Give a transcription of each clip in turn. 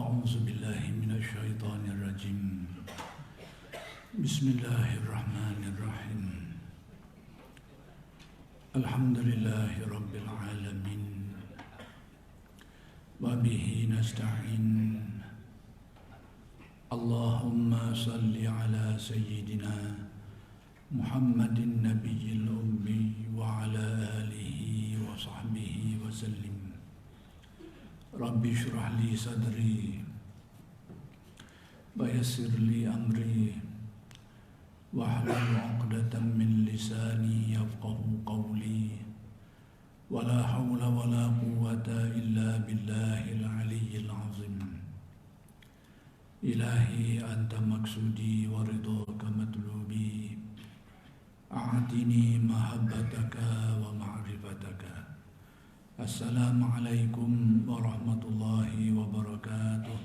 أعوذ بالله من الشيطان الرجيم بسم الله الرحمن الرحيم الحمد لله رب العالمين وبه نستعين اللهم صل على سيدنا محمد النبي الأمي وعلى آله وصحبه وسلم رب اشرح لي صدري ويسر لي أمري واحلل عقدة من لساني يفقه قولي ولا حول ولا قوة إلا بالله العلي العظيم إلهي أنت مقصودي ورضاك مطلوبي أعطني محبتك ومعرفتك السلام عليكم ورحمة الله وبركاته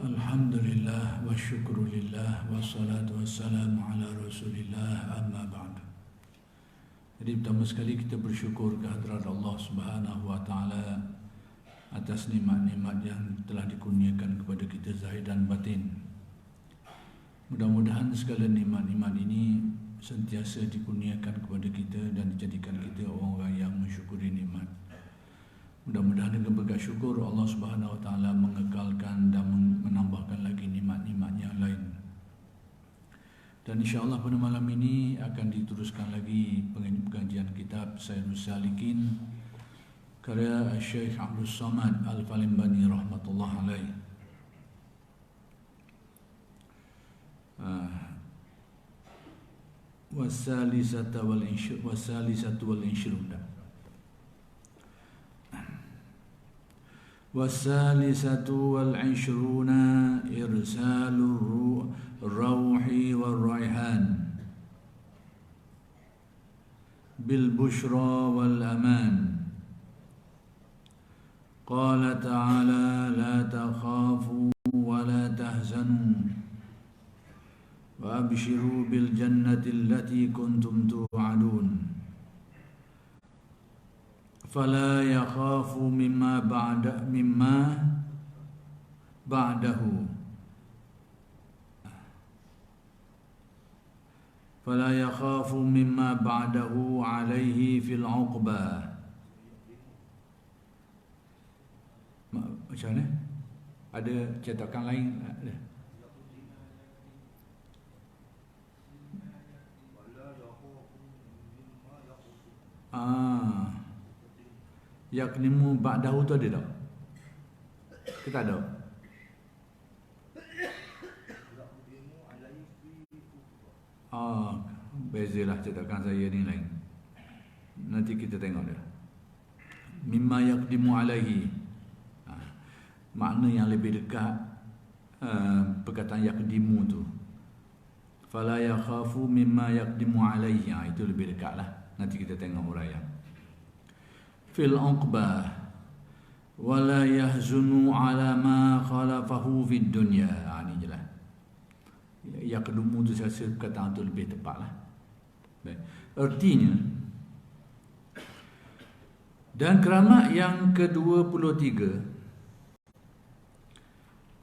الحمد لله والشكر لله والصلاة والسلام على رسول الله أما بعد. Jadi pertama sekali kita bersyukur kehadrat Allah Subhanahu wa taala atas nikmat-nikmat yang telah dikurniakan kepada kita zahir dan batin. Mudah-mudahan segala nikmat-nikmat ini sentiasa dikurniakan kepada kita dan dijadikan kita orang-orang yang mensyukuri nikmat. Mudah-mudahan dengan berkat syukur Allah Subhanahu wa taala mengekalkan dan menambahkan lagi nikmat-nikmat yang lain. Dan insya-Allah pada malam ini akan diteruskan lagi pengajian kitab Sayyidus Salikin karya Syekh Abdul Samad Al-Falimbani rahmatullah alaih. Wasalisatu wal ishrun Wasalisatu wal ishruna irsalur ruhi wal raihan bil bushra wal aman. Qala ta'ala la takhafu wa la tahzanu wa abshiru bil jannati allati kuntum tu'adun fala yakhafu mimma ba'dahu fala yakhafu mimma ba'dahu alaihi fil 'uqbah. Macam mana? Ada cetakan lain? Ada. Yaknimu ba'dahu tu ada tak? Kita ada. Bezalah cetakan saya ni lain. Nanti kita tengok dia. Mimma yaqdimu alaihi. Makna yang lebih dekat perkataan yaqdimu tu. Fala yakhafu mimma yaqdimu alaihi. Itu lebih dekatlah. Nanti kita tengok huraian. Fil 'uqbah wala yahzunu ala ma khalafahu fid dunya. Ini jelas. Yaqdimu tu saya rasa perkataan tu lebih tepatlah. Baik. Artinya dan keramat yang ke-23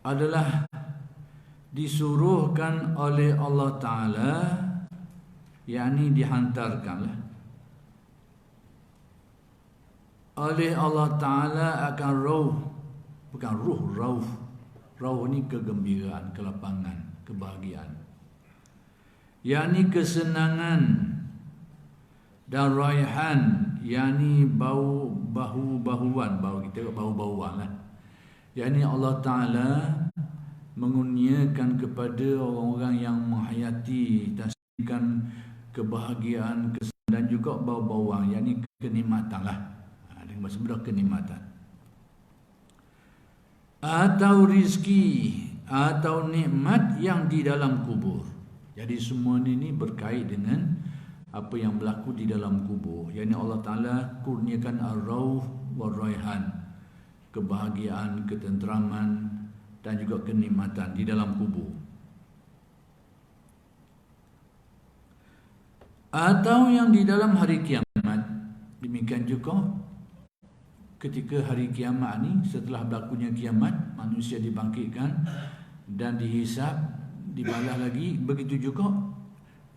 adalah disuruhkan oleh Allah Ta'ala, yakni dihantarkanlah oleh Allah Ta'ala akan rauh, bukan ruh, rauh. Rauh ni kegembiraan, kelapangan, kebahagiaan, yakni kesenangan, dan raihan, yakni bahu-bahuan, kita bahu-bahuan lah. Yakni Allah Ta'ala mengurniakan kepada orang-orang yang menghayati tasdikan kebahagiaan, dan juga bau-bauan, yakni kenikmatan lah. Dengan bahasa mudah, kenikmatan atau rizki atau nikmat yang di dalam kubur. Jadi semua ini berkait dengan apa yang berlaku di dalam kubur. Yakni Allah Ta'ala kurniakan ar-rauh wal raihan, kebahagiaan, ketenteraman, dan juga kenikmatan di dalam kubur. Atau yang di dalam hari kiamat. Demikian juga ketika hari kiamat ni, setelah berlakunya kiamat, manusia dibangkitkan dan dihisap, dibalas lagi. Begitu juga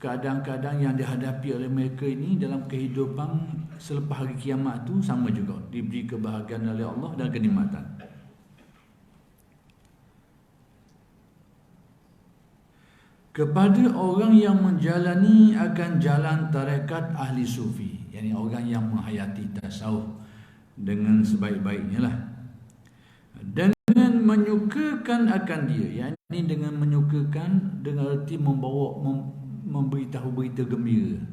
keadaan-keadaan yang dihadapi oleh mereka ini dalam kehidupan selepas hari kiamat tu sama juga, diberi kebahagiaan oleh Allah dan kenikmatan. Kepada orang yang menjalani akan jalan tarekat ahli sufi, yakni orang yang menghayati tasawuf dengan sebaik-baiknya lah, dengan menyukakan akan dia, yakni dengan menyukakan dengan erti memberitahu berita gembira.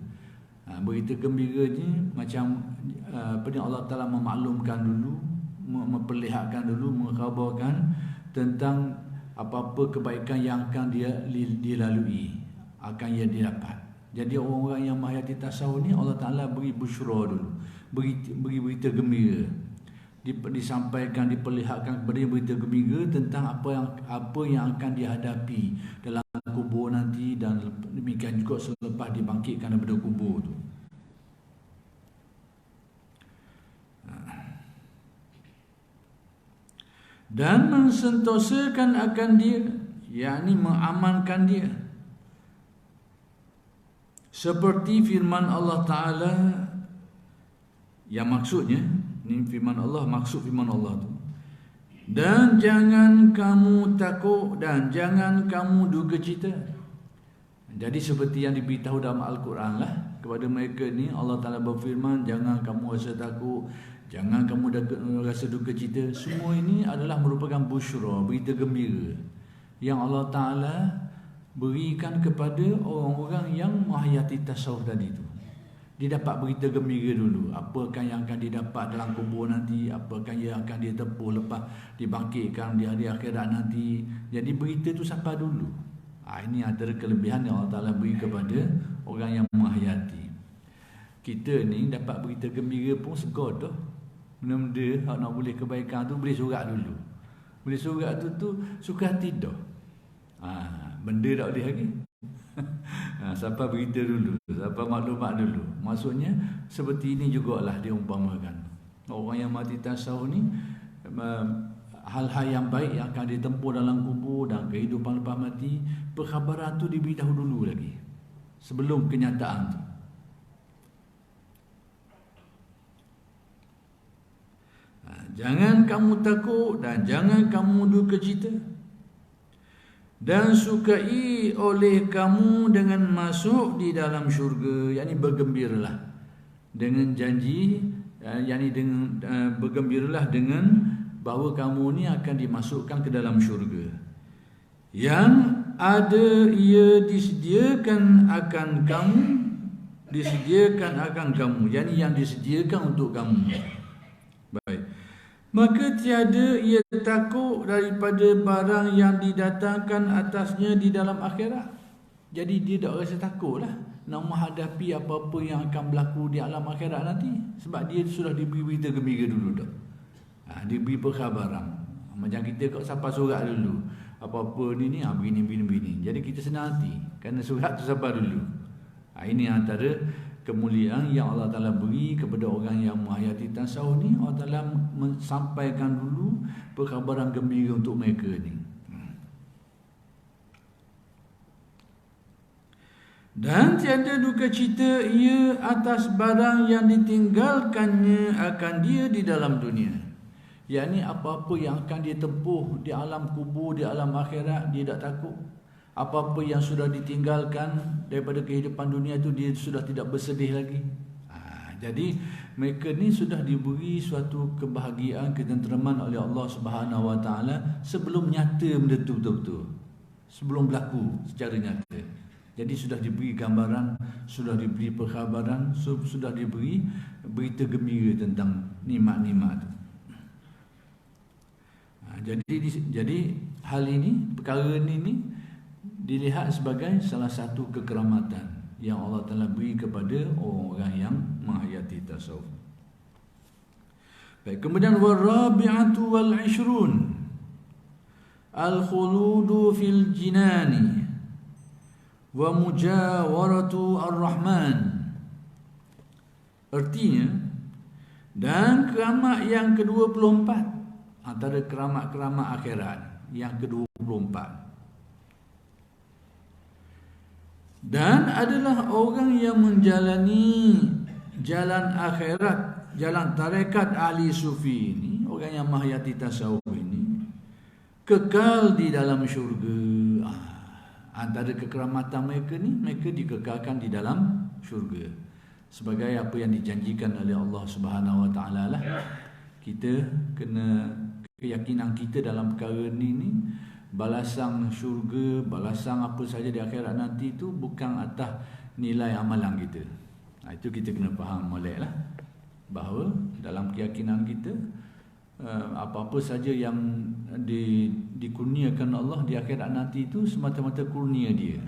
Berita gembira ni macam Allah Ta'ala memaklumkan dulu, memperlihatkan dulu, mengkhabarkan tentang apa-apa kebaikan yang akan dia dilalui, akan ia didapat. Jadi orang-orang yang menghayati tasawuf ni Allah Ta'ala beri busyra dulu, beri berita gembira, disampaikan, diperlihatkan kepada dia berita gembira tentang apa yang akan dihadapi dalam kubur nanti, dan demikian juga selepas dibangkitkan daripada kubur tu. Dan mensentosakan akan dia, yakni mengamankan dia, seperti firman Allah Ta'ala, yang maksudnya ni firman Allah, maksud firman Allah tu, dan jangan kamu takut dan jangan kamu duga cita. Jadi seperti yang diberitahu dalam Al-Quran lah kepada mereka ni, Allah Ta'ala berfirman, jangan kamu rasa takut, jangan kamu rasa duka cita. Semua ini adalah merupakan busyra, berita gembira yang Allah Ta'ala berikan kepada orang-orang yang menghayati tasawuf tadi tu. Dia dapat berita gembira dulu, apakah yang akan didapat dalam kubur nanti, apakah yang akan dia tempuh lepas dibangkitkan di hari akhirat nanti. Jadi berita tu sampai dulu. Ini antara kelebihan yang Allah Ta'ala beri kepada orang yang menghayati. Kita ni dapat berita gembira pun segar dah. Benda-benda kalau nak boleh kebaikan tu boleh surat dulu. Boleh surat tu suka hati dah. Benda tak boleh lagi. Siapa berita dulu, siapa maklumat dulu. Maksudnya seperti ini jugalah diumpamakan. Orang yang mati tasawuf ni, hal-hal yang baik yang akan ditempuh dalam kubur dan kehidupan lepas mati, perkhabaran tu diberitahu dulu lagi sebelum kenyataan tu. Jangan kamu takut dan jangan kamu duka cita, dan sukai oleh kamu dengan masuk di dalam syurga, yakni bergembiralah dengan janji, yakni dengan bergembiralah dengan bahawa kamu ni akan dimasukkan ke dalam syurga yang ada ia disediakan akan kamu, yakni yang disediakan untuk kamu. Baik. Maka tiada ia takut daripada barang yang didatangkan atasnya di dalam akhirat. Jadi dia tak rasa takut lah nak menghadapi apa-apa yang akan berlaku di alam akhirat nanti, sebab dia sudah diberi berita gembira dulu dah. Diberi perkhabaran. Macam kita kat siapa surat dulu, apa-apa ni begini. Jadi kita senang hati kerana surat tu siapa dulu. Ini antara kemuliaan yang Allah Ta'ala beri kepada orang yang menghayati tasawuf ni. Allah Ta'ala sampaikan dulu perkhabaran gembira untuk mereka ni. Dan tiada duka cita ia atas barang yang ditinggalkannya akan dia di dalam dunia. Yakni apa-apa yang akan dia tempuh di alam kubur, di alam akhirat, dia tak takut. Apa-apa yang sudah ditinggalkan daripada kehidupan dunia itu, dia sudah tidak bersedih lagi. Jadi mereka ni sudah diberi suatu kebahagiaan, ketenteraman oleh Allah Subhanahu Wa Taala sebelum nyata benda tu betul-betul, sebelum berlaku secara nyata. Jadi sudah diberi gambaran, sudah diberi perkhabaran, sudah diberi berita gembira tentang nikmat-nikmat itu. Jadi hal ini, perkara ini dilihat sebagai salah satu kekeramatan yang Allah Ta'ala beri kepada orang-orang yang menghayati tasawuf. Baik, kemudian warabi'atu wal 'ishrun al-khuludu fil jinani wa mujawaratu ar-rahman. Artinya Dan keramat yang ke-24, antara keramat-keramat akhirat yang ke-24, dan adalah orang yang menjalani jalan akhirat, jalan tarekat ahli sufi ini, orang yang menghayati tasawuf ini, kekal di dalam syurga. Antara kekeramatan mereka ni, mereka dikekalkan di dalam syurga sebagai apa yang dijanjikan oleh Allah Subhanahu Wa Taala lah. Kita kena, keyakinan kita dalam perkara ni balasan syurga, balasan apa saja di akhirat nanti itu bukan atas nilai amalan kita. Itu kita kena faham molek lah, bahawa dalam keyakinan kita, apa-apa saja yang dikurniakan Allah di akhirat nanti itu semata-mata kurnia dia,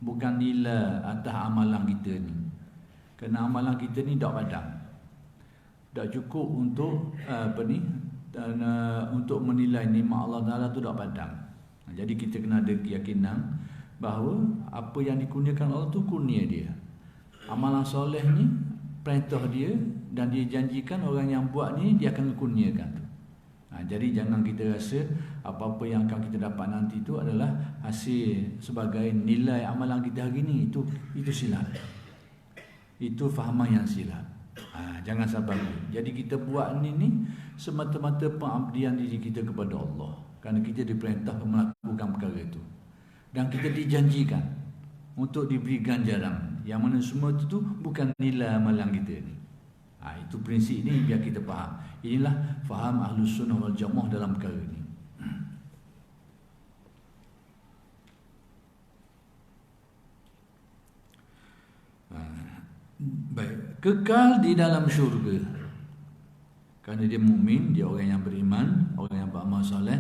bukan nilai atas amalan kita ni. Kerana amalan kita ni tak padam, tak cukup untuk untuk menilai nikmat Allah Taala tu tak padam. Jadi kita kena ada keyakinan bahawa apa yang dikurniakan Allah tu kurnia dia. Amalan soleh ni perintah dia, dan dia janjikan orang yang buat ni dia akan kurniakan tu. Jadi jangan kita rasa apa-apa yang akan kita dapat nanti itu adalah hasil sebagai nilai amalan kita hari ni. Itu silap. Itu fahaman yang silap. Jangan sampai. Jadi kita buat ni semata-mata pengabdian diri kita kepada Allah, kerana kita diperintah melakukan perkara itu, dan kita dijanjikan untuk diberi ganjaran, yang mana semua itu bukan nilai amalan kita ni. Itu prinsip ni biar kita faham. Inilah faham Ahlus Sunnah wal Jamaah dalam perkara ni. Baik, kekal di dalam syurga kerana dia mukmin, dia orang yang beriman, orang yang beramal soleh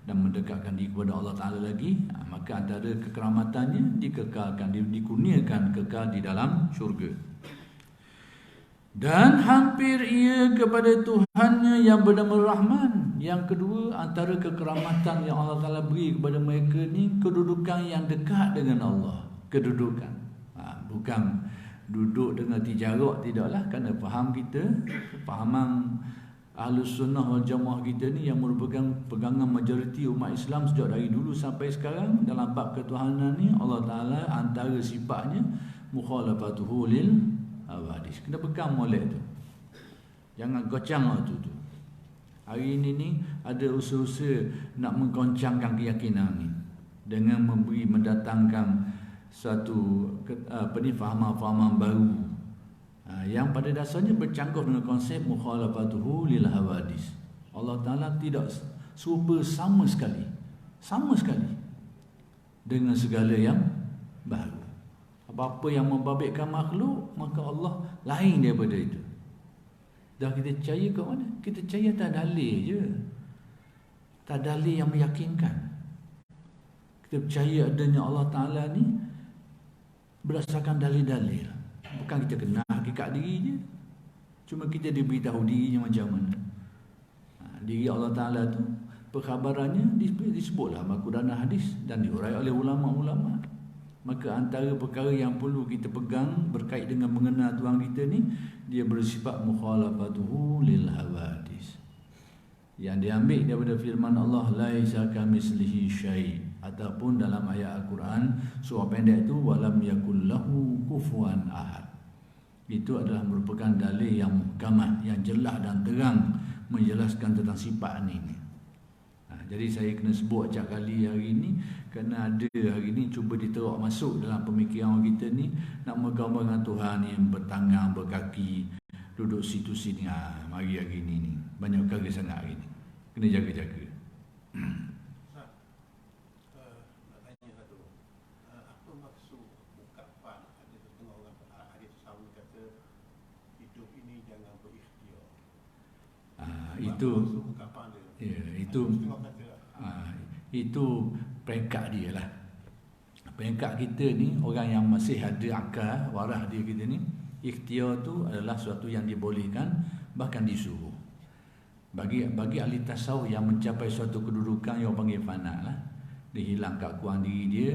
dan mendekatkan diri kepada Allah Ta'ala lagi, maka antara kekeramatannya dikekalkan, dikurniakan kekal di dalam syurga. Dan hampir ia kepada Tuhannya yang bernama Rahman. Yang kedua, antara kekeramatan yang Allah Ta'ala beri kepada mereka ni, kedudukan yang dekat dengan Allah. Kedudukan, bukan duduk dengan tijarak, tidaklah. Kerana faham kita, fahaman Ahlus Sunnah wal Jamaah kita ni yang merupakan pegangan majoriti umat Islam sejak dari dulu sampai sekarang dalam bab ketuhanan ni, Allah Ta'ala antara sifatnya mukhalafatuhu lil hawadis. Kena pegang molek tu, jangan gocang tu. Hari ini ni ada usaha-usaha nak menggoncangkan keyakinan ni dengan mendatangkan satu fahaman-fahaman baru, yang pada dasarnya bercanggah dengan konsep mukhalafatuhu lil hawadis. Allah Ta'ala tidak serupa sama sekali dengan segala yang baru. Apa-apa yang membabitkan makhluk, maka Allah lain daripada itu. Dah kita percaya ke mana? Kita percaya tak dalil je, tak dalil yang meyakinkan. Kita percaya adanya Allah Ta'ala ni berdasarkan dalil-dalil, bukan kita kenal hakikat diri je. Cuma kita diberitahu dirinya macam mana. Diri Allah Ta'ala tu perkhabarannya disebutlah Al-Quran dan hadis dan diurai oleh ulama-ulama. Maka antara perkara yang perlu kita pegang berkait dengan mengenal Tuhan kita ni, dia bersifat mukhalafatuhu lil hawadis, yang diambil daripada firman Allah, laisa kamitslihi syai', ataupun dalam ayat Al-Quran surah pendek tu, walam yakul lahu kufuwan ahad. Itu adalah merupakan dalil yang muhkamah, yang jelas dan terang menjelaskan tentang sifat ni. Jadi saya kena sebut acak kali hari ini, kerana ada hari ini cuba diterok masuk dalam pemikiran kita ni, nak menggambarkan Tuhan yang bertangan, berkaki, duduk situ sini. Mari hari ini ni banyak perkara sangat hari ini, kena jaga-jaga. Itu peringkat dia lah. Peringkat kita ni, orang yang masih ada akal waras dia kita ni, ikhtiar tu adalah sesuatu yang dibolehkan, bahkan disuruh. Bagi ahli tasawuf yang mencapai suatu kedudukan yang panggil fana lah, dia hilang keakuan diri dia,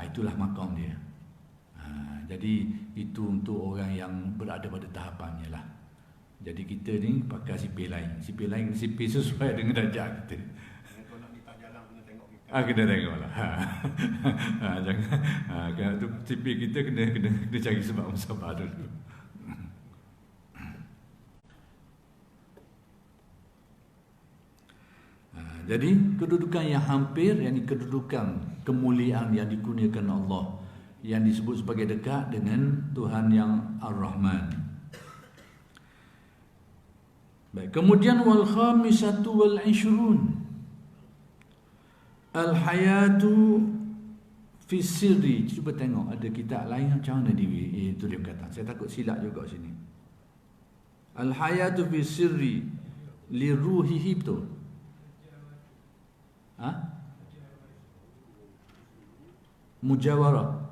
itulah makam dia. Jadi itu untuk orang yang berada pada tahapannya lah. Jadi kita ni pakai sipir lain. Sipir lain kena sipir sesuai dengan darjah kita. Kalau nak minta jalan kena tengok kita. Kena tengok lah. Jangan. Kalau tu sipir kita kena cari sebab musabah dulu. Jadi kedudukan yang hampir, yakni kedudukan kemuliaan yang dikurniakan Allah, yang disebut sebagai dekat dengan Tuhan yang Ar-Rahman. Baik, kemudian wal khamisatu wal 'ishrun al hayatu fi sirri. Cuba tengok ada kitab lain macam mana itu dia kata. Saya takut silap juga sini. Al hayatu fi sirri li ruhihi, betul? Mujawarah.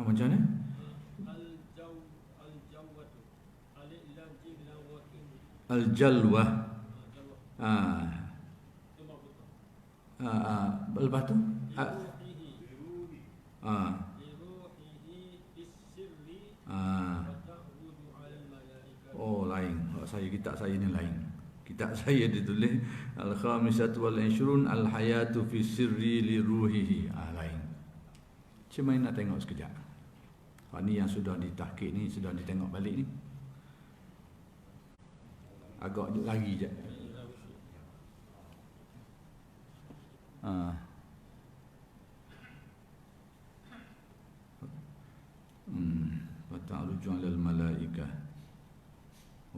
Macam mana? Al-jalwah. Lepas tu oh lain. Kitab saya ni lain. Kitab saya ditulis al-khamisatu wal 'ishrun al-hayatu fi sirri li ruhihi. Lain. Cuma nak tengok sekejap. Ni yang sudah ditahqiq ni, sudah ditengok balik ni. Agak lagi je. Ta'ruju 'alal malaikah.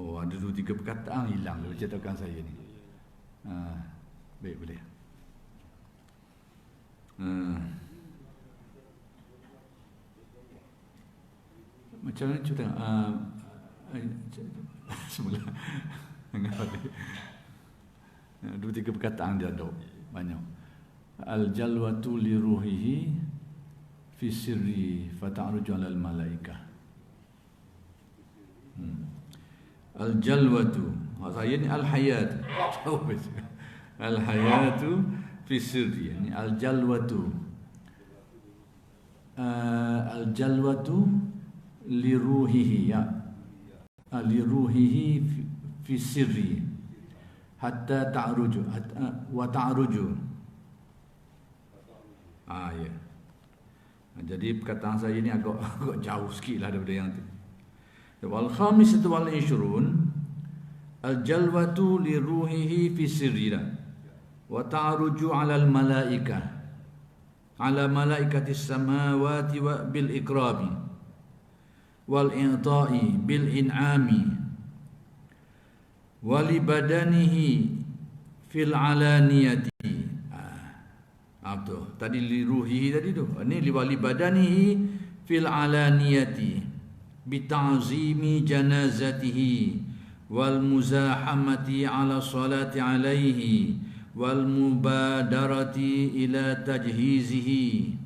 Oh, ada 2-3 perkataan hilang dalam cetakan saya ni. Baik, boleh. Macam mana cuba tengok. Semula. Dua tiga perkataan dia ada banyak. Al-jalwatu li ruhihi fi sirri fata'ruju 'alal malaikah. Al-jalwatu, saya ni al-hayat. Al-hayatu fi sirri, ni al-jalwatu. Al-jalwatu li ruhihi, ya. Li ruhihi fi sirri hatta ta'ruju wa ta'ruju. Ya. Jadi perkataan saya ni agak jauh sikit lah daripada yang tu. Wal khamisatu wal 'ishrun al jalwatu li ruhihi fi sirri wa ta'ruju 'alal malaikah ala malaikatis samawati wa bil ikrami wal i'ta'i bil in'ami wa li badanihi fil 'alaniyati. Betul. Tadi li ruhihi tadi tu. Ini li wali badanihi fil 'alaniyati bi ta'zimi janazatihi wal muzahamati 'ala salati 'alaihi wal mubadarati ila tajhizihi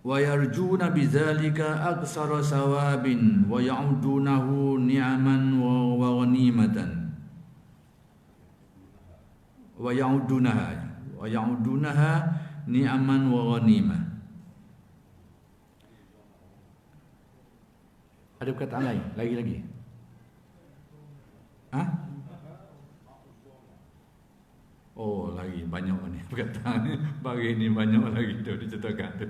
wa yarjuna bidzalika aksara sawabin wa ya'udunahu ni'aman wa ghanimatan wa ya'udunaha ni'aman wa ghanimah. Ada perkataan lain? Lagi-lagi? Oh, lagi banyak ni perkataan ni. Bagi ni banyak lagi tu diceritakan tu.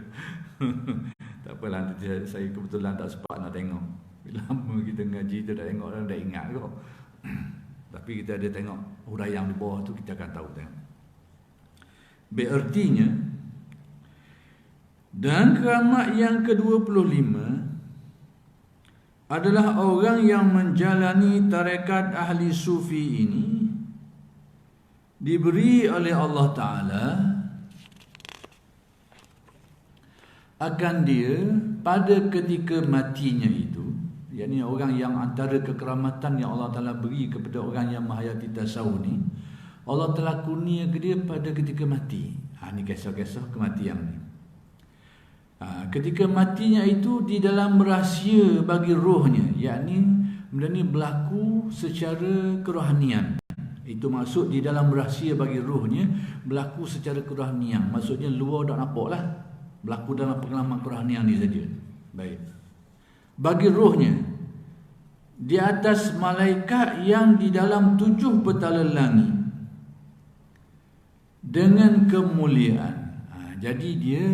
Tak apalah, nanti saya kebetulan tak sempat nak tengok. Lama kita ngaji tu dah tengok dah ingat kok. Tapi kita ada tengok huraian di bawah tu, kita akan tahu tengok. Berartinya dan keramat yang ke-25 adalah orang yang menjalani tarekat ahli sufi ini diberi oleh Allah Ta'ala akan dia pada ketika matinya itu, yakni orang yang antara kekeramatan yang Allah Ta'ala beri kepada orang yang menghayati tasawuf ni, Allah telah kurnia ke dia pada ketika mati. Ni kisah-kisah kematian ni. Ketika matinya itu di dalam rahsia bagi rohnya, yakni benda ni berlaku secara kerohanian. Itu maksud di dalam rahsia bagi rohnya berlaku secara kerohanian. Maksudnya luar tak nampak lah, berlaku dalam pengalaman kerohanian ni saja. Baik. Bagi rohnya di atas malaikat yang di dalam 7 petala langit dengan kemuliaan. Jadi dia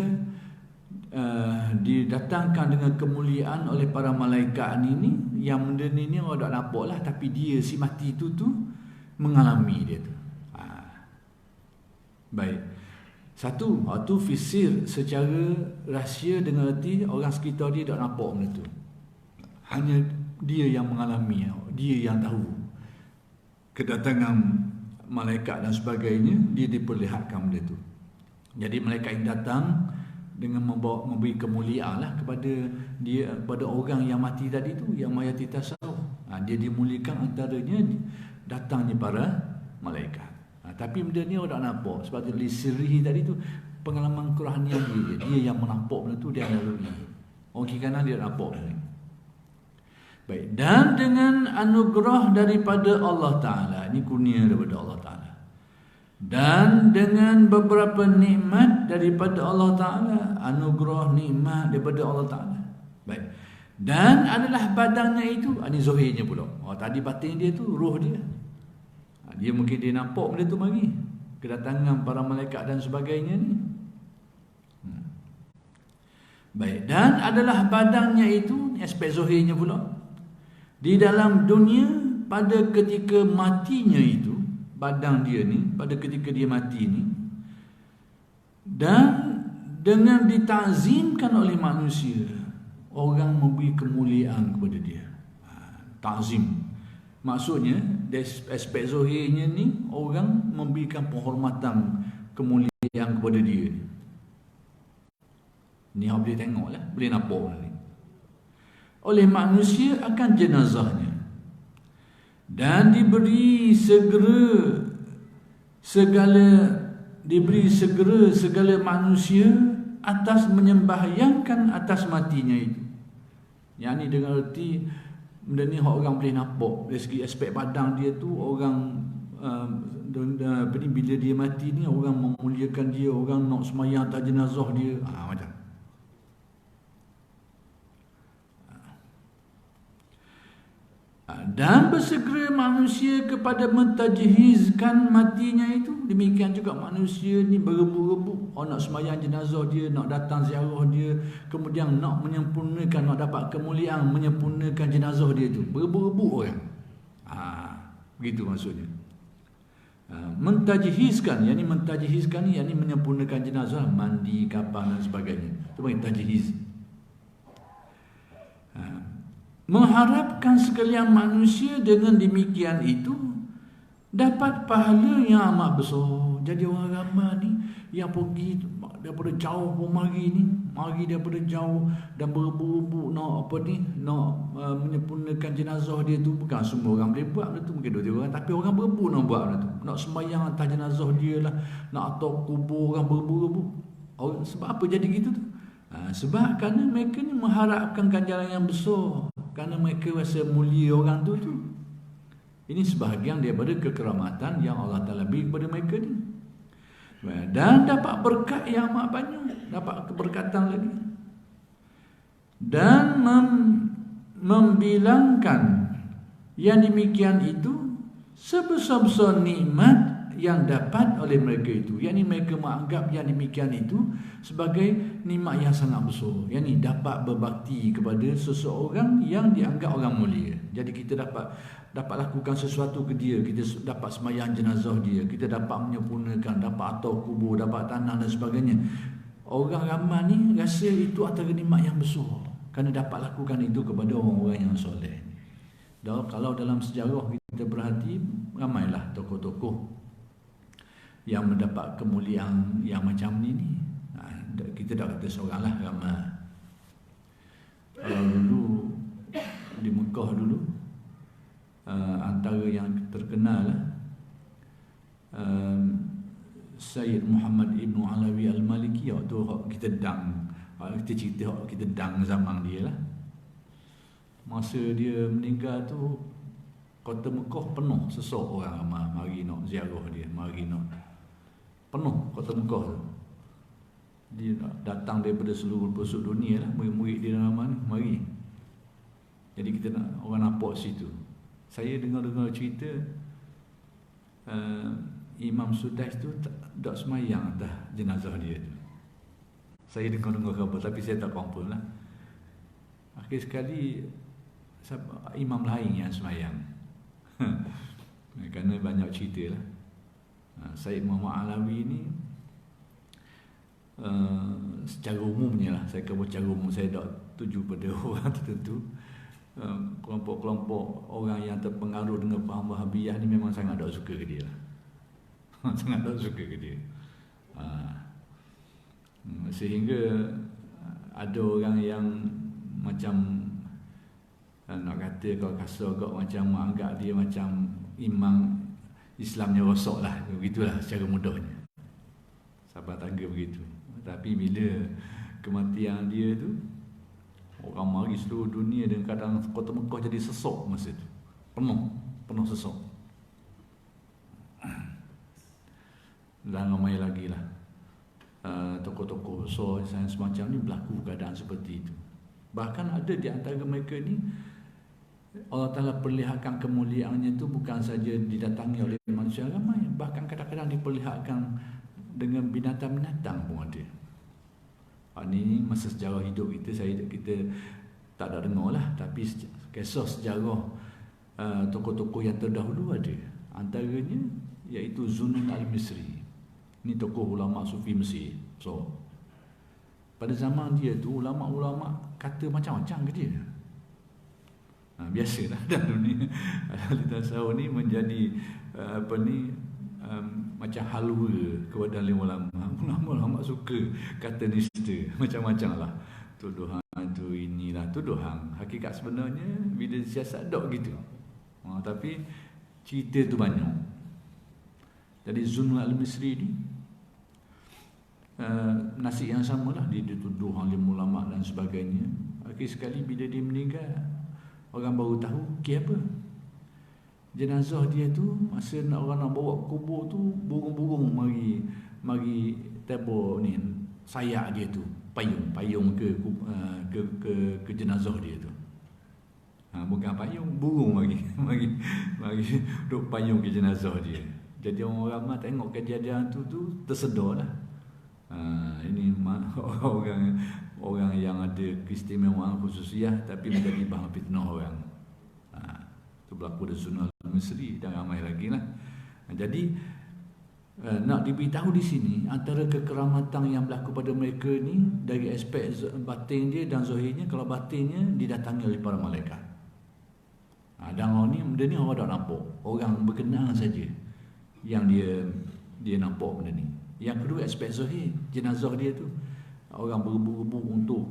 didatangkan dengan kemuliaan oleh para malaikat ni, yang benda ni orang tak nampak lah, tapi dia si mati tu mengalami dia tu. Baik. Satu, itu fisir secara rahsia dengan erti orang sekitar dia tak nampak benda tu. Hanya dia yang mengalami, dia yang tahu kedatangan malaikat dan sebagainya, dia diperlihatkan benda tu. Jadi malaikat yang datang dengan memberi kemuliaan lah kepada dia, kepada orang yang mati tadi tu, yang mayati tasawuf. Dia dimuliakan antaranya datangnya para malaikat. Tapi benda ni orang tak nampak sebab tu lisirihi tadi tu pengalaman kerohanian dia yang menampak benda tu, dia lalui. Orang kiri kanan dia nampak benda ni. Baik, dan dengan anugerah daripada Allah Ta'ala, ini kurnia daripada Allah Ta'ala, dan dengan beberapa nikmat daripada Allah Ta'ala, anugerah nikmat daripada Allah Ta'ala. Baik. Dan adalah badannya itu, ini zahirnya pula. Tadi batin dia tu, roh dia. Dia mungkin dia nampak benda tu mari, kedatangan para malaikat dan sebagainya ni. Baik. Dan adalah badannya itu, aspek zahirnya pula, di dalam dunia pada ketika matinya itu, badan dia ni pada ketika dia mati ni, dan dengan ditakzimkan oleh manusia, orang memberi kemuliaan kepada dia. Takzim maksudnya dari aspek zahirnya ni, orang memberikan penghormatan, kemuliaan kepada dia ni. Awak boleh tengok lah, boleh nampak ni, oleh manusia akan jenazahnya, dan diberi segera segala manusia atas menyembahyangkan atas matinya itu. Yang ni dengan erti benda ni orang boleh nampak dari segi aspek badan dia tu. Orang bila dia mati ni, orang memuliakan dia, orang nak semayang atas jenazah dia, macam. Dan bersegera manusia kepada mentajhizkan matinya itu. Demikian juga manusia ni berebu-rebu, nak sembahyang jenazah dia, nak datang ziarah dia, kemudian nak menyempurnakan, nak dapat kemuliaan menyempurnakan jenazah dia itu. Berebu-rebu orang. Begitu maksudnya. Mentajhizkan, yakni mentajhizkan ni, yakni menyempurnakan jenazah, mandi, kafan dan sebagainya. Itu panggil tajhiz. Mengharapkan sekalian manusia dengan demikian itu dapat pahala yang amat besar. Jadi orang ramai ni yang pergi daripada jauh pun mari daripada jauh dan berebu-rebu nak menyempurnakan jenazah dia tu. Bukan semua orang boleh buat benda tu, mungkin 2-3 orang, tapi orang berebu nak buat benda tu, nak sembahyang atas jenazah dia lah, nak atau kubur orang berebu-rebu. Sebab apa jadi gitu tu? Sebab kerana mereka ni mengharapkan ganjaran yang besar, kerana mereka rasa mulia orang tu. Ini sebahagian daripada kekeramatan yang Allah Ta'ala beri kepada mereka ni. Dan dapat berkat yang amat banyak, dapat keberkatan lagi. Dan membilangkan yang demikian itu sebesar-besar nikmat yang dapat oleh mereka itu. Yakni mereka menganggap yang demikian itu sebagai nikmat yang sangat besar. Yakni dapat berbakti kepada seseorang yang dianggap orang mulia. Jadi kita dapat lakukan sesuatu ke dia, kita dapat sembahyang jenazah dia, kita dapat menyempurnakan, dapat atau kubur, dapat tanah dan sebagainya. Orang ramai ni rasa itu antara nikmat yang besar, kerana dapat lakukan itu kepada orang-orang yang soleh. Dan kalau dalam sejarah kita perhati, ramailah tokoh-tokoh yang mendapat kemuliaan yang macam ni. Kita dah kata seorang lah, ramai. Kalau dulu di Mekah dulu, antara yang terkenal lah, Sayyid Muhammad Ibn Alawi Al-Maliki, waktu kita dang Kita cerita kita dang zaman dia lah. Masa dia meninggal tu, Kota Mekah penuh sesok orang mari nak ziarah dia, mari nak penuh Kota Mekah tu. Dia datang daripada seluruh pelosok dunia lah, murid-murid dia dalam ni mari. Jadi kita nak orang nampak situ. Saya dengar cerita Imam Sudais tu tak semayang atas jenazah dia tu. Saya dengar khabar tapi saya tak confirm lah. Akhir sekali imam lain yang semayang. Kerana banyak cerita lah. Syed Muhammad Alawi ni secara umumnya lah, saya kata secara umum, saya tak tuju pada orang tertentu. Kelompok-kelompok orang yang terpengaruh dengan faham Wahabiyah ni memang sangat tak suka ke dia lah. Sangat tak suka ke dia. Sehingga ada orang yang macam nak kata kalau kasar kau macam menganggap dia macam imam Islamnya rosak lah. Begitulah secara mudahnya. Sabar tangga begitu. Tapi bila kematian dia tu, orang mari seluruh dunia dan kadang Kota Mekah jadi sesok masa tu. Penuh sesok. Dan ramai lagi lah tokoh-tokoh besar sains semacam ni berlaku keadaan seperti itu. Bahkan ada di antara mereka ni Allah Ta'ala perlihatkan kemuliaannya itu bukan saja didatangi oleh manusia ramai, bahkan kadang-kadang diperlihatkan dengan binatang-binatang pun ada. Ini masa sejarah hidup kita tak ada dengar lah, tapi kisah sejarah tokoh-tokoh yang terdahulu ada. Antaranya iaitu Zunun al-Misri. Ini tokoh ulama sufi Mesir. So, pada zaman dia tu ulama-ulama kata macam-macam ke dia. Biasalah dalam dunia ahli tasawuf ni menjadi macam halwa kepada ulama. Ulama suka kata nista macam-macam lah. Tuduhan tu inilah tuduhan. Hakikat sebenarnya bila siasat dok gitu. Tapi cerita tu banyak. Jadi Zunun al-Misri ni nasib yang samalah, dia dituduh oleh ulama dan sebagainya. Akhir sekali bila dia meninggal, orang baru tahu apa. Jenazah dia tu masa orang nak bawa kubur tu, burung-burung mari tebur ni sayap dia tu, payung ke jenazah dia tu. Bukan payung, burung mari duk payung ke jenazah dia. Jadi orang ramai tengok kejadian tu tersedarlah. Ini orang yang ada keistimewaan khususiyah tapi menjadi bahan fitnah orang. Itu berlaku di Zunun al-Misri dan ramai lagi lah. Jadi nak diberitahu di sini antara kekeramatan yang berlaku pada mereka ni dari aspek batin dia dan zahirnya. Kalau batinnya didatangi oleh para malaikat. Dan orang ni benda ni orang tak nampak, orang berkenal saja yang dia nampak benda ni. Yang kedua aspek zahir, jenazah dia tu orang berebut-rebut untuk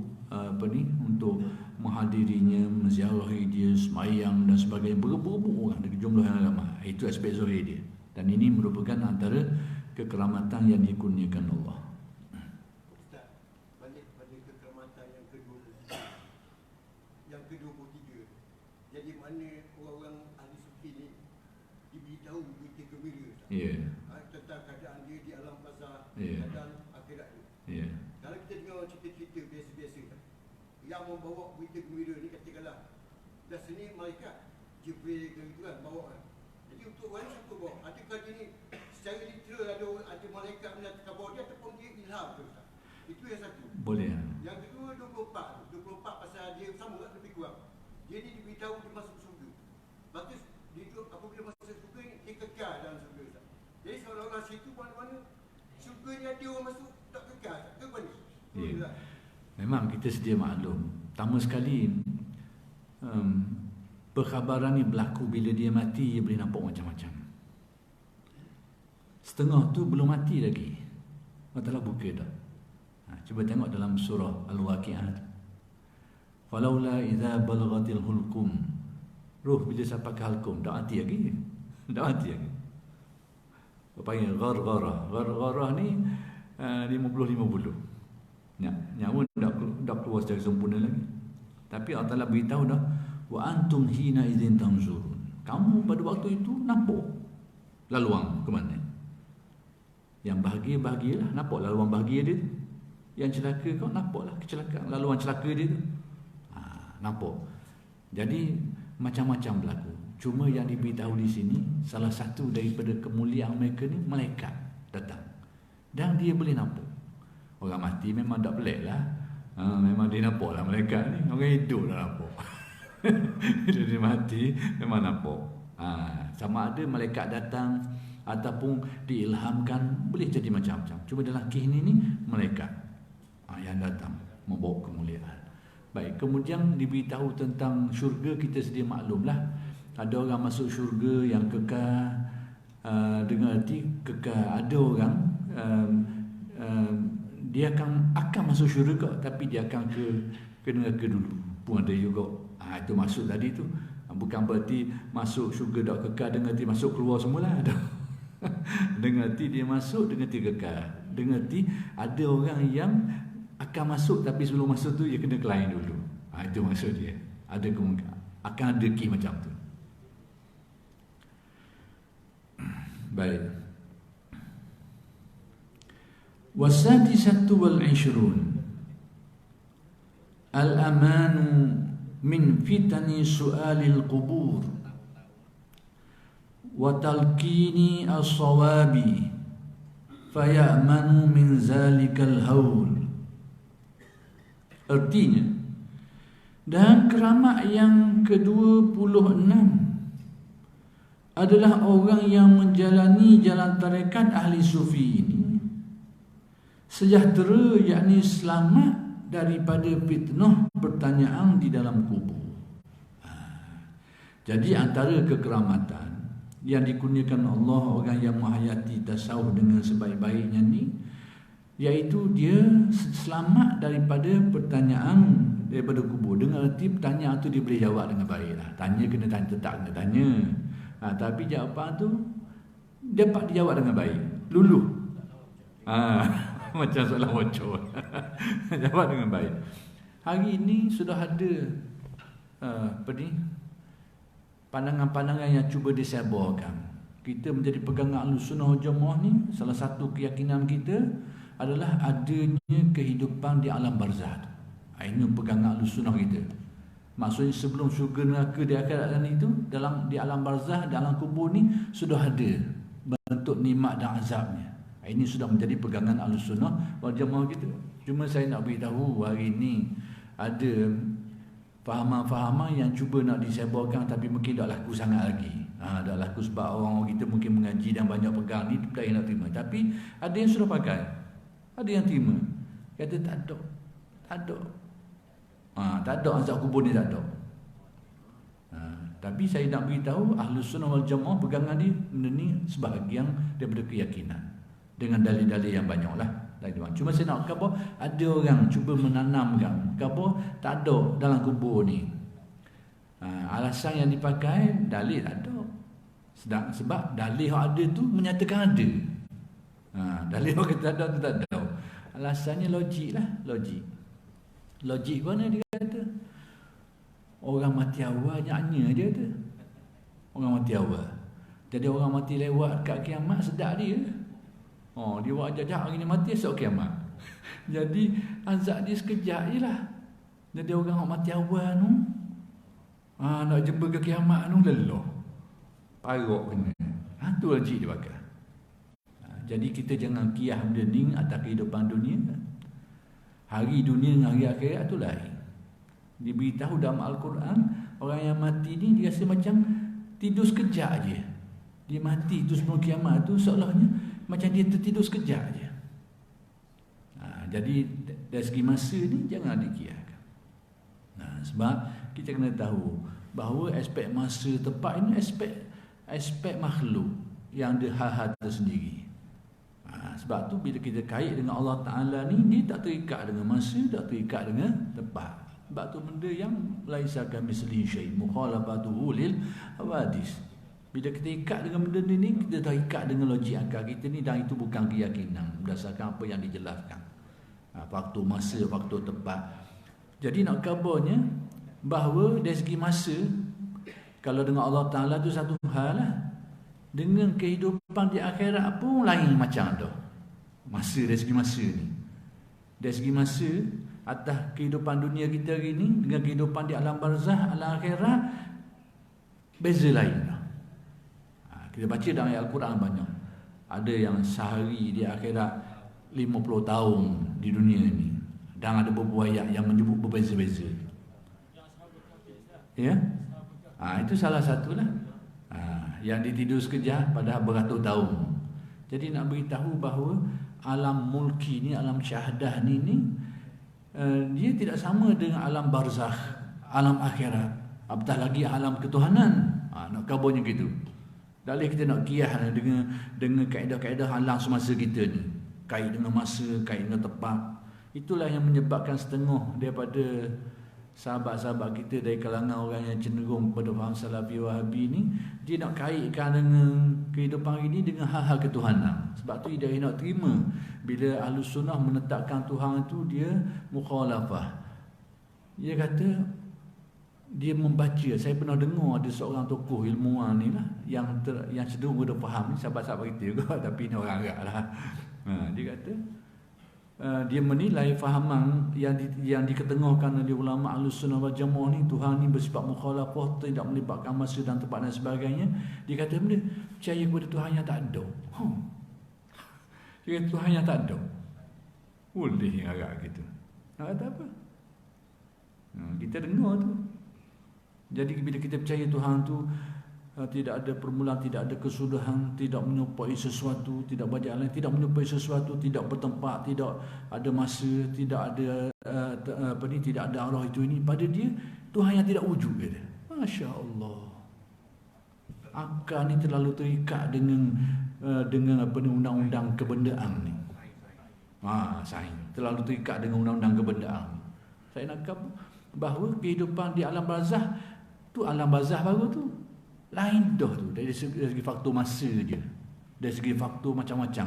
untuk menghadirinya, menziarahi dia, semayang dan sebagainya, berebut-rebut orang dari jumlah yang ramai. Itu aspek zahir dia. Dan ini merupakan antara kekeramatan yang dikurniakan Allah. Ustaz, balik pada kekeramatan yang kedua, yang ke-23. Jadi mana orang-orang ahli sufi ni diberitahu berita gembira tentang keadaan dia di alam barzakh, keadaan akhirat ni. Kalau kita dengar cerita-cerita biasa-biasa yang membawa berita gembira ni, katakanlah dah sini malaikat Jibril ke gitu kan bawa kan. Jadi untuk orang siapa bawa? Adakah dia ni secara literal ada malaikat menyatakan bawa dia ataupun dia ilham ke Ustaz? Itu yang satu. Boleh. Yang kedua 24 pasal dia sama tak lebih kurang. Dia ni diberitahu dia masuk surga. Maka dia tu apabila masuk surga ni dia kekal dalam surga Ustaz. Jadi seolah-olah situ mana-mana surga ni ada orang masuk tak kekal ke mana? Ya. Memang kita sedia maklum. Pertama sekali perkhabaran ni berlaku bila dia mati, dia boleh nampak macam-macam. Setengah tu belum mati lagi, Allah Ta'ala buka dah. Cuba tengok dalam surah Al-Waqi'ah. Falaula idza balaghatil hulqum. Ruh bila sampai ke halqum, dah mati lagi. Dah mati lagi. Apa panggil ghargharah. Ghargharah ni 50-50. Nyawa dak keluar secara sempurna lagi. Tapi Allah Ta'ala beritahu dah, wa antum hina idzin tanzurun. Kamu pada waktu itu nampak laluan ke mana? Yang bahagialah, nampak laluan bahagia dia tu. Yang celaka kau nampaklah kecelakaan, laluan celaka dia tu. Nampak. Jadi macam-macam berlaku. Cuma yang diberitahu di sini, salah satu daripada kemuliaan mereka ni, malaikat datang. Dan dia boleh nampak. Orang mati memang tak pelik lah. Memang dia nampak lah malaikat ni. Orang hidup dah nampak. Dia mati memang nampak. Sama ada malaikat datang ataupun diilhamkan, boleh jadi macam-macam. Cuma dalam kisah ni malaikat yang datang membawa kemuliaan. Baik, kemudian diberitahu tentang syurga, kita sedia maklumlah. Ada orang masuk syurga yang kekal, dengan arti kekal. Ada orang dia akan masuk syurga, tapi dia akan ke neraka dulu. Pun ada juga. Itu maksud tadi tu. Bukan berarti masuk syurga tak kekal dengan arti masuk keluar semula. Dengan arti dia masuk, dengan arti kekal. Dengan arti ada orang yang akan masuk, tapi sebelum masuk tu dia kena kelain dulu. Itu maksud dia. Ada kemungkinan akan ada ki macam tu. Baik. Wasadisatu wal 'ishrun al-amanu min fitani su'alil qubur wa talqini as-sawabi fayamanu min zalikal haul. Artinya, dan keramat yang ke-26 adalah orang yang menjalani jalan tarekat ahli sufi ini sejahtera, yakni selamat daripada fitnah pertanyaan di dalam kubur. Jadi antara kekeramatan yang dikurniakan Allah orang yang menghayati tasawuf dengan sebaik-baiknya ni, iaitu dia selamat daripada pertanyaan daripada kubur. Dengan arti pertanyaan tu dia boleh jawab dengan baik lah. Tanya kena tanya, tetap kena tanya. Tapi jawapan tu dapat dijawab dengan baik. Luluh. Macam soalan bocor. Jawab dengan baik. Hari ini sudah ada pandangan-pandangan yang cuba disebarkan. Kita menjadi pegangan Ahlussunnah wal Jamaah ni, salah satu keyakinan kita adalah adanya kehidupan di alam barzah. Ini pegangan Ahlussunnah kita. Maksudnya sebelum syurga neraka di akhirat itu, di alam barzah, di alam kubur ni sudah ada bentuk nikmat dan azabnya. Ini sudah menjadi pegangan Ahlussunnah wal Jamaah kita. Cuma saya nak beritahu hari ini ada fahaman-fahaman yang cuba nak disebarkan, tapi mungkin tak laku sangat lagi. Tak laku sebab orang kita mungkin mengaji dan banyak pegang ni, tak nak terima. Tapi ada yang sudah pakai, ada yang terima. Kata tak ada. Tak ada azab kubur ni, tak ada. Tapi saya nak beritahu Ahlussunnah wal Jamaah pegangan dia benda ni sebahagian daripada keyakinan dengan dalil-dalil yang banyak lah. Cuma saya nak kata ada orang cuba menanamkan kata tak ada dalam kubur ni. Alasan yang dipakai dalil tak ada. Sebab dalil yang ada tu menyatakan ada. Dalil yang kata ada tu tak ada. Alasannya logik lah. Logik mana dia kata? Orang mati awal nyanyi dia tu. Orang mati awal. Jadi orang mati lewat kat kiamat sedar dia. Dia buat jajak hari ni mati, esok kiamat. Jadi azab dia sekejap je lah. Jadi orang mati awal tu nak jumpa ke kiamat tu lelah, parok kena. Tu logik dia pakai. Jadi kita jangan kiyah benda ni atas kehidupan dunia. Hari dunia dengan hari akhirat tu lain. Diberitahu dalam Al-Quran, orang yang mati ni dia rasa macam tidur sekejap je. Dia mati tu sebelum kiamat tu seolahnya macam dia tertidur sekejap je. Jadi dari segi masa ni jangan dikirakan. Sebab kita kena tahu bahawa aspek masa tepat ini aspek makhluk yang ada hal-hal tersendiri. Sebab tu bila kita kait dengan Allah Ta'ala ni, dia tak terikat dengan masa, tak terikat dengan tepat. Sebab tu benda yang laisa kamitslihi syai', mukhalafatuhu lil hawadis. Bila kita ikat dengan benda ni, kita dah ikat dengan logik akal kita ni, dan itu bukan keyakinan berdasarkan apa yang dijelaskan. Faktor masa, faktor tepat. Jadi nak kabarnya bahawa dari segi masa, kalau dengan Allah Ta'ala tu satu hal lah, dengan kehidupan di akhirat pun lain macam tu. Masa, dari segi masa ni, dari segi masa atas kehidupan dunia kita hari ni dengan kehidupan di alam barzah, alam akhirat, beza lain. Kita baca dalam ayat Al-Quran banyak. Ada yang sehari di akhirat 50 tahun di dunia ni. Dan ada beberapa ayat yang menyebut berbeza-beza. Ya? Itu salah satulah. Yang ditidur sekejap pada beratus tahun. Jadi nak beritahu bahawa alam mulki ni, alam syahadah ni dia tidak sama dengan alam barzakh, alam akhirat. Apatah lagi alam ketuhanan. Nak kabarnya gitu. Tak boleh kita nak kiyah dengan kaedah-kaedah alam semasa kita ni. Kait dengan masa, kait dengan tepat. Itulah yang menyebabkan setengah daripada sahabat-sahabat kita dari kalangan orang yang cenderung kepada faham Salafi Wahabi ni, dia nak kaitkan dengan kehidupan ini dengan hal-hal ketuhanan. Sebab tu dia nak terima bila Ahlus Sunnah menetapkan Tuhan itu dia mukhalafah. Dia kata dia membaca, saya pernah dengar ada seorang tokoh ilmuwan ni lah yang cenderung dah faham ni, sahabat-sahabat kita juga tapi ni orang Arab lah. Dia kata dia menilai fahaman yang diketengahkan oleh ulama Ahlus Sunnah wal Jamaah ni, Tuhan ni bersifat mukhalafah, tidak melibatkan masa dan tempat dan sebagainya. Dia kata benda percaya kepada Tuhan yang tak ada. Dia kata Tuhan yang tak ada. Boleh agak gitu. Nak kata apa? Kita dengar tu. Jadi bila kita percaya Tuhan tu tidak ada permulaan, tidak ada kesudahan, tidak menyerupai sesuatu, tidak banyak lain, tidak menyerupai sesuatu, tidak bertempat, tidak ada masa, tidak ada tidak ada arah itu ini. Pada dia Tuhan yang tidak wujud, kata. Masya Allah. Akal ni terlalu terikat dengan undang-undang kebendaan ni. Saya terlalu terikat dengan undang-undang kebendaan. Saya nak bahawa kehidupan di alam barzah tu, alam barzah baru tu lain dah tu, dari segi faktor masa je, dari segi faktor macam-macam,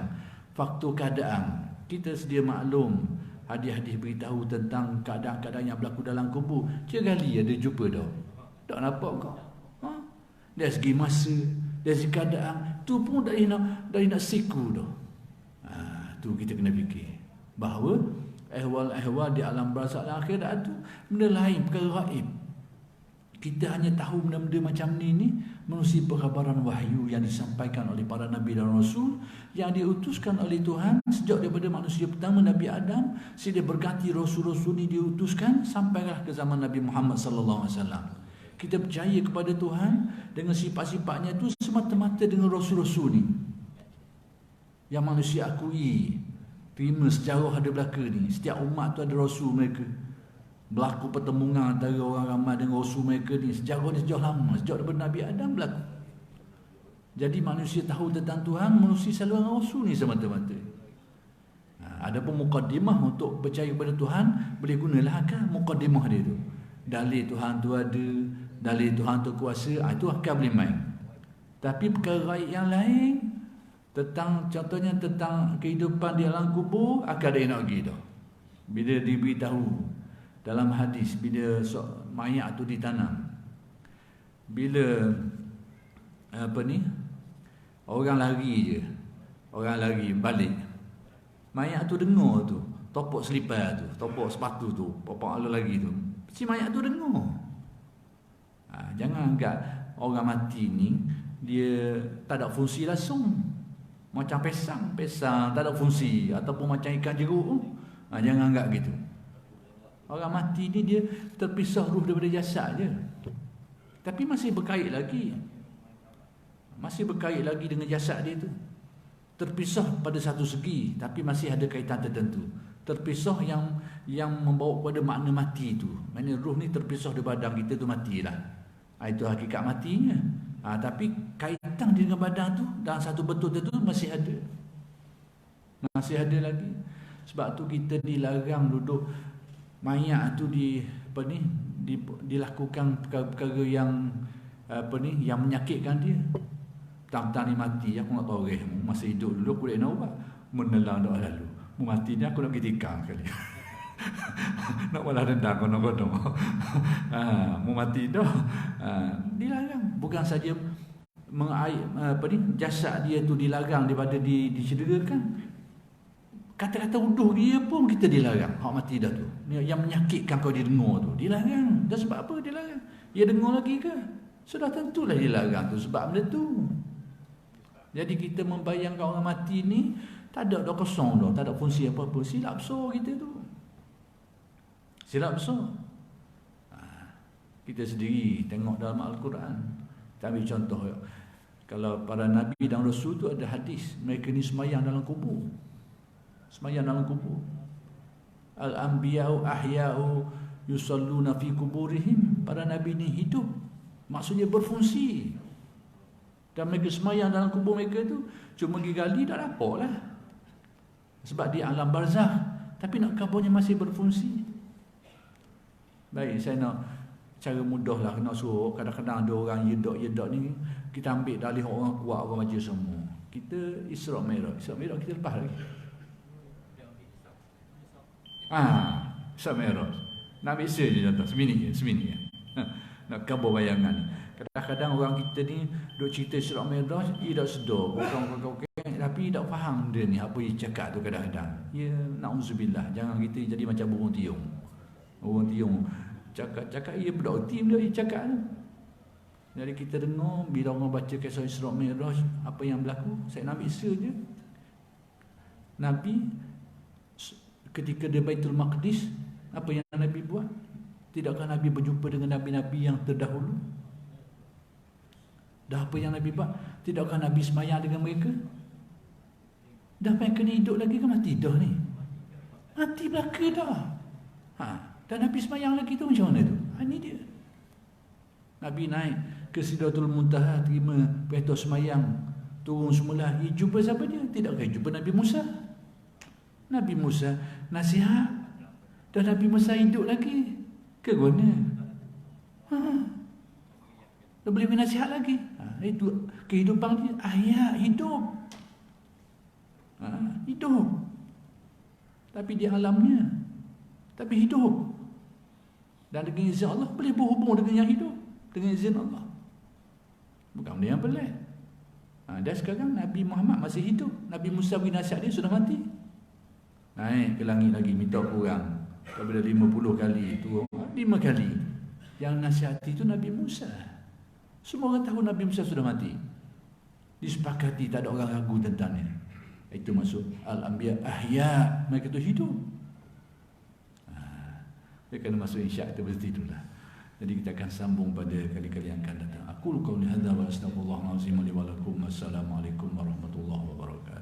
faktor keadaan. Kita sedia maklum, hadis-hadis beritahu tentang keadaan-keadaan yang berlaku dalam kubur. Sekali ada jumpa dah. Tak nampak kau. Dari segi masa, dari segi keadaan, tu pun dari nak siku dah. Tu kita kena fikir bahawa ehwal-ehwal di alam barzakh dan akhirat tu benda lain, perkara gaib. Kita hanya tahu benda-benda macam ni melalui perkhabaran wahyu yang disampaikan oleh para nabi dan rasul yang diutuskan oleh Tuhan sejak daripada manusia pertama Nabi Adam sehingga berganti rasul-rasul ni diutuskan sampailah ke zaman Nabi Muhammad sallallahu alaihi wasallam. Kita percaya kepada Tuhan dengan sifat-sifatnya tu semata-mata dengan rasul-rasul ni yang manusia akui, terima sejarah ada belaka ni. Setiap umat tu ada rasul mereka. Berlaku pertemuan antara orang ramai dengan rasul mereka ni. Sejarah ni sejak lama, sejak daripada Nabi Adam berlaku. Jadi manusia tahu tentang Tuhan melalui saluran rasul ni semata-mata. Ada pun mukaddimah untuk percaya kepada Tuhan, boleh gunalah akal mukaddimah dia tu. Dalil Tuhan tu ada, dalil Tuhan tu kuasa, itu akal boleh main. Tapi perkara yang lain contohnya tentang kehidupan di alam kubur, akal dia nak pergi dah. Bila diberitahu dalam hadis, bila mayat tu ditanam, bila orang lari balik, mayat tu dengar tu, topok selipar tu, topok sepatu tu, popok ala lagi tu, si mayat tu dengar. Jangan anggap orang mati ni dia tak ada fungsi langsung, macam pesang tak ada fungsi, ataupun macam ikan jeruk. Jangan anggap gitu. Orang mati ni dia terpisah ruh daripada jasad je, tapi masih berkait lagi dengan jasad dia tu. Terpisah pada satu segi, tapi masih ada kaitan tertentu. Terpisah yang membawa kepada makna mati tu. Maknanya ruh ni terpisah dari badan kita tu, matilah. Itu hakikat matinya. Tapi kaitan dengan badan tu dalam satu bentuk tertentu masih ada. Masih ada lagi. Sebab tu kita dilarang duduk mayat tu dilakukan perkara-perkara yang yang menyakitkan dia. Tang-tang ni mati, aku nak tahu masih hidup dulu aku nak ubat, menelan dah lalu. Mu mati ni aku nak pergi tikar sekali. Nak malah rendang kono-kono. Mu mati dah. Dilarang. Bukan saja jasad dia tu dilarang daripada dicederakan. Kata-kata uduh dia pun kita dilarang. Hak mati dah tu. Yang menyakitkan kau didengar tu. Dilarang. Dan sebab apa dilarang? Dia dengar lagi ke? Sudah tentulah dilarang tu sebab benda tu. Jadi kita membayangkan orang mati ni tak ada dah, kosong dah, tak ada fungsi apa-apa. Silap besar kita tu. Silap besar. Kita sendiri tengok dalam Al-Quran. Kita ambil contoh. Kalau para Nabi dan Rasul tu ada hadis. Mereka ni semayang dalam kubur. Semayang dalam kubur. Al-anbiya'u ahya'u yusalluna fi kuburihim. Para Nabi ni hidup. Maksudnya berfungsi. Dan mereka semayang dalam kubur mereka tu cuma pergi gali tak dapat lah. Sebab di alam barzakh. Tapi nak kuburnya masih berfungsi. Baik, saya nak cara mudah lah nak suruh. Kadang-kadang ada orang yedak-yedak ni, kita ambil dalih orang kuat, orang baca semua. Kita Isra' Mi'raj. Isra' Mi'raj kita lepas lagi. Isra' Mi'raj. Nak ambil je contoh. Semini je. Nak kabur bayangan ni. Kadang-kadang orang kita ni duk cerita Isra' Mi'raj, dia tak sedar. Orang-orang tapi tak faham dia ni apa dia cakap tu kadang-kadang. Ya, na'udzubillah. Jangan kita jadi macam burung tiung. Burung tiung cakap ia berarti benda dia cakap tu. Jadi kita dengar bila orang baca kisah Isra' Mi'raj, apa yang berlaku, saya nak ambil je. Nabi ketika di Baitul Maqdis, apa yang Nabi buat? Tidakkah Nabi berjumpa dengan nabi-nabi yang terdahulu? Dah apa yang Nabi buat? Tidakkah Nabi semayang dengan mereka? Dah mereka ni hidup lagi ke mati dah ni? Mati belaka dah. Dan Nabi semayang lagi tu macam mana tu? Ini dia. Nabi naik ke Sidratul Muntaha, terima perintah semayang, turun semula. Jumpa siapa dia? Tidakkah jumpa Nabi Musa? Nabi Musa nasihat. Dan Nabi Musa hidup lagi. Ke mana? Dia boleh nasihat lagi. Itu kehidupan dia. Ayat hidup. Hidup. Tapi di alamnya. Tapi hidup. Dan dengan izin Allah boleh berhubung dengan yang hidup. Dengan izin Allah. Bukan benda yang pelik. Dan sekarang Nabi Muhammad masih hidup. Nabi Musa beri nasihat dia sudah mati. Naik ke langit lagi, minta kurang. Daripada 50 kali turun 5 kali. Yang nasihati itu Nabi Musa. Semua orang tahu Nabi Musa sudah mati. Disepakati, tak ada orang ragu tentangnya. Itu maksud Al-Anbiya ahya. Mereka itu hidup. Dia kena masuk insya' itu berarti itulah. Jadi kita akan sambung pada kali-kali yang akan datang. Aku qauli hadza wa astaghfirullahal azim li wa lakum. Assalamualaikum warahmatullahi wabarakatuh.